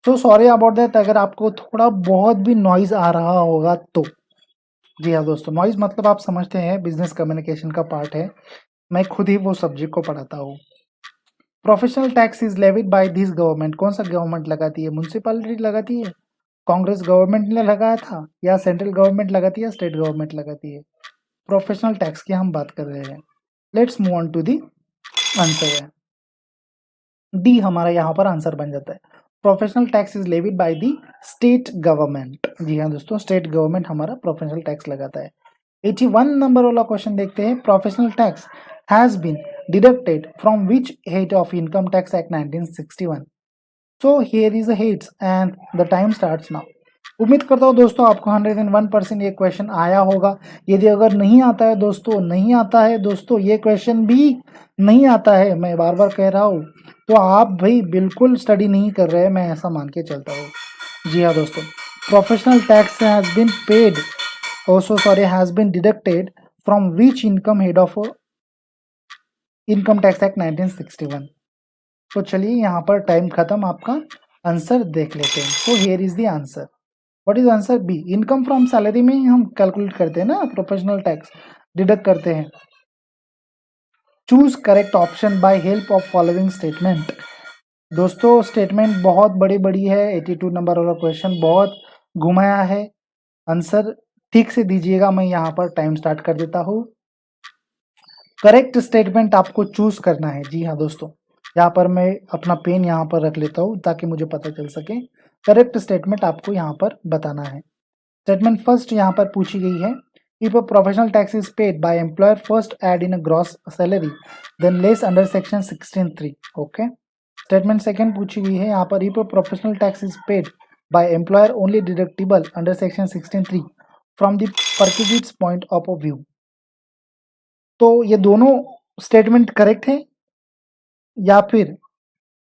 तो सॉरी अबाउट दैट अगर आपको थोड़ा बहुत भी नॉइज आ रहा होगा तो। जी हाँ दोस्तों, नॉइज मतलब आप समझते हैं बिजनेस कम्युनिकेशन का पार्ट है, मैं खुद ही वो सब्जेक्ट को पढ़ाता हूँ। Professional tax is levied by this government. कौन सा गवर्नमेंट लगाती है? म्यूनसिपैलिटी लगाती है, कांग्रेस गवर्नमेंट ने लगाया था, या सेंट्रल गवर्नमेंट लगाती है, या स्टेट गवर्नमेंट लगाती है? प्रोफेशनल टैक्स की हम बात कर रहे हैं। Let's move on to the answer है डी, हमारा यहाँ पर आंसर बन जाता है। Professional tax is levied by the state government. जी हाँ दोस्तों, स्टेट गवर्नमेंट हमारा प्रोफेशनल टैक्स लगाता है। 81 नंबर वाला क्वेश्चन देखते हैं। Professional tax has been deducted from which head of income tax act 1961। So here is the heads and the time starts now. उम्मीद करता हूँ दोस्तों आपको 101% ये क्वेश्चन आया होगा। यदि अगर नहीं आता है दोस्तों, नहीं आता है दोस्तों, ये क्वेश्चन भी नहीं आता है, मैं बार बार कह रहा हूँ, तो आप भाई बिल्कुल स्टडी नहीं कर रहे हैं, मैं ऐसा मान के चलता हूँ। जी हाँ दोस्तों, professional tax has been paid, also sorry has been deducted from which income head of income tax act 1961। तो चलिए यहाँ पर टाइम खत्म, आपका आंसर देख लेते हैं। So here is the answer. What is answer? B, income from salary में हम कैलकुलेट करते हैं ना, प्रोफेशनल टैक्स डिडक्ट करते हैं। Choose correct option by help of following statement. दोस्तों स्टेटमेंट बहुत बड़ी बड़ी है, 82 नंबर वाला क्वेश्चन बहुत घुमाया है। आंसर ठीक से दीजिएगा, मैं यहाँ पर टाइम स्टार्ट कर देता हूँ। करेक्ट स्टेटमेंट आपको चूज करना है। जी हाँ दोस्तों, यहाँ पर मैं अपना पेन यहाँ पर रख लेता हूँ ताकि मुझे पता चल सके। करेक्ट स्टेटमेंट आपको यहाँ पर बताना है। स्टेटमेंट फर्स्ट यहाँ पर पूछी गई है, if a professional tax is paid by employer first aid in a gross salary then less under section 16(3). Okay. Statement second पूछी गई है यहाँ पर, if a professional tax is paid by employer only deductible under section 16(3) from the perquisites point of view. तो ये दोनों statement correct है, या फिर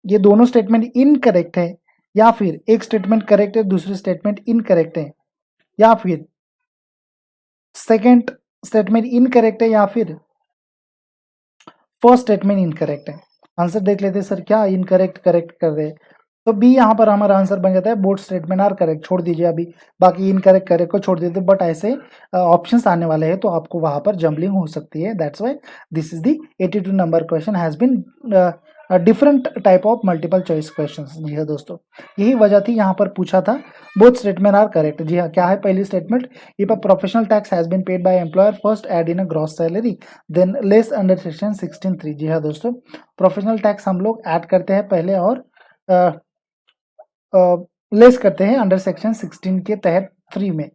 ये दोनों स्टेटमेंट इनकरेक्ट है, या फिर एक स्टेटमेंट करेक्ट है दूसरी स्टेटमेंट इनकरेक्ट है, या फिर सेकंड स्टेटमेंट इनकरेक्ट है, या फिर फर्स्ट स्टेटमेंट इनकरेक्ट है? आंसर देख लेते हैं सर, क्या इनकरेक्ट करेक्ट कर रहे हैं? तो बी यहाँ पर हमारा आंसर बन जाता है, बोथ स्टेटमेंट आर करेक्ट। छोड़ दीजिए अभी, बाकी इनकरेक्ट करेक्ट को छोड़ देते, बट ऐसे ऑप्शंस आने वाले हैं तो आपको वहां पर जम्बलिंग हो सकती है। That's why this is the 82 number question has been different type of multiple choice questions. जी हाँ दोस्तों, यही वजह थी, यहाँ पर पूछा था बोथ स्टेटमेंट आर करेक्ट। जी हाँ, क्या है पहली statement, if a professional tax has been paid by employer first add in a gross salary then less under section 16(3)। जी हाँ दोस्तों, प्रोफेशनल टैक्स हम लोग ऐड करते हैं पहले और लेस करते हैं अंडर सेक्शन 16 के तहत 3 में।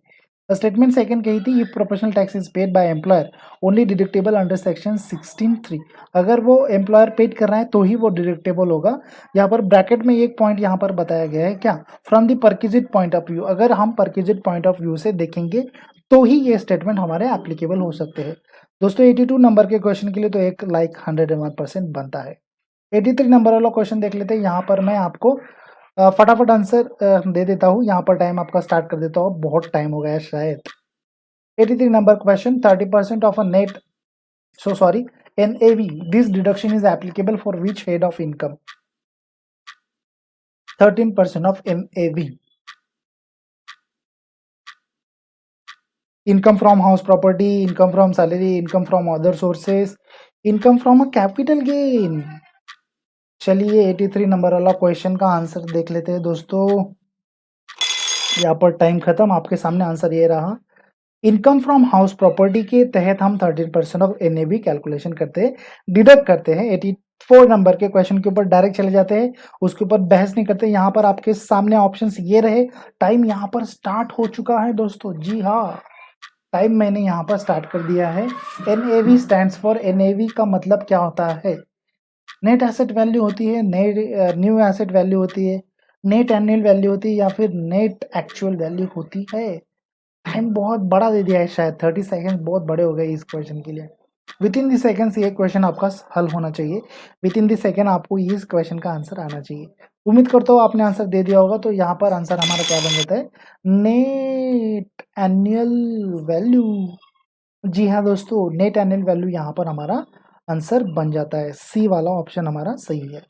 स्टेटमेंट सेकंड कही थी, if professional tax is paid by employer only deductible under section 16(3)। अगर वो एम्प्लॉयर पेड कर रहा है तो ही वो डिडक्टेबल होगा। यहाँ पर ब्रैकेट में एक पॉइंट यहाँ पर बताया गया है, क्या, from the perquisite point of view. अगर हम परक्विजिट पॉइंट ऑफ व्यू से देखेंगे तो ही ये स्टेटमेंट हमारे एप्लीकेबल हो सकते हैं। दोस्तों 82 नंबर के क्वेश्चन के लिए तो एक लाइक 101% बनता है। 83 नंबर वाला क्वेश्चन देख लेते हैं। यहाँ पर मैं आपको फटाफट आंसर दे देता हूँ, यहाँ पर टाइम आपका स्टार्ट कर देता हूँ, बहुत टाइम हो गया है शायद। 83 number question, 30% of a net, so sorry, NAV, this deduction is applicable for which head of income? 13% of NAV. Income from house property, income from salary, income from other sources, income from a capital gain. चलिए 83 number वाला question का answer देख लेते हैं दोस्तों। यहाँ पर time खत्म, आपके सामने आंसर ये रहा। इनकम फ्रॉम हाउस प्रॉपर्टी के तहत हम 13% ऑफ NAV कैलकुलेशन करते हैं, डिडक्ट करते हैं। 84 नंबर के क्वेश्चन के ऊपर डायरेक्ट चले जाते हैं, उसके ऊपर बहस नहीं करते। यहाँ पर आपके सामने ऑप्शंस ये रहे। टाइम यहाँ पर स्टार्ट हो चुका है दोस्तों। जी हाँ, टाइम मैंने यहाँ पर स्टार्ट कर दिया है। NAV स्टैंड्स फॉर, NAV का मतलब क्या होता है, नेट एसेट वैल्यू होती है, नेट न्यू एसेट वैल्यू होती है, नेट एनुअल वैल्यू होती है, या फिर नेट एक्चुअल वैल्यू होती है। टाइम बहुत बड़ा दे दिया है, शायद 30 सेकंड बहुत बड़े हो गए इस क्वेश्चन के लिए। विद इन द सेकंड ये क्वेश्चन आपका हल होना चाहिए, विद इन द सेकंड आपको इस क्वेश्चन का आंसर आना चाहिए। उम्मीद करता हूँ आपने आंसर दे दिया होगा। तो यहाँ पर आंसर हमारा क्या बन जाता है, नेट एनुअल वैल्यू। जी हाँ दोस्तों, नेट एनुअल वैल्यू यहाँ पर हमारा आंसर बन जाता है। सी वाला ऑप्शन हमारा सही है।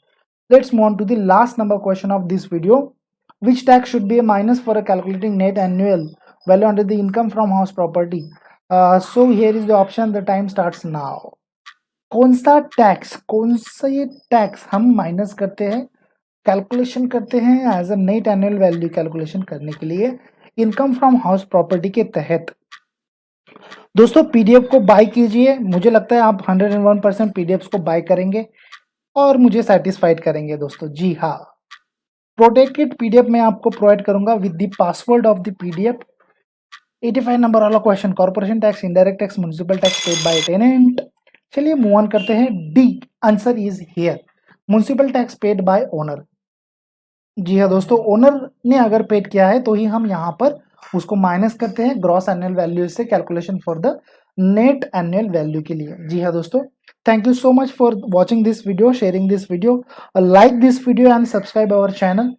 Let's move on to the last number question of this video. Which tax should be a minus for calculating net annual value under the income from house property? So here is the option, the time starts now. कौन सा tax, कौन सा ये tax हम minus करते हैं, calculation करते हैं as a net annual value calculation करने के लिए इनकम फ्रॉम हाउस प्रॉपर्टी के तहत। दोस्तों पीडीएफ को बाय कीजिए, मुझे लगता है आप 101% पीडीएफ को बाय करेंगे और मुझे सेटिस्फाइड करेंगे दोस्तों। जी हाँ, प्रोटेक्टेड पीडीएफ मैं आपको प्रोवाइड करूंगा with the password of the PDF. 85 number वाला question, corporation tax, indirect tax, municipal tax paid by tenant. चलिए मूव ऑन करते हैं। D answer is here, municipal tax paid by owner. जी हाँ दोस्तों, ओनर ने अगर पेड किया है तो ही हम यहाँ पर उसको माइनस करते हैं ग्रॉस एनुअल वैल्यू से calculation for the net annual value के लिए। जी हाँ दोस्तों, thank you so much for watching this video, sharing this video, like this video and subscribe our channel.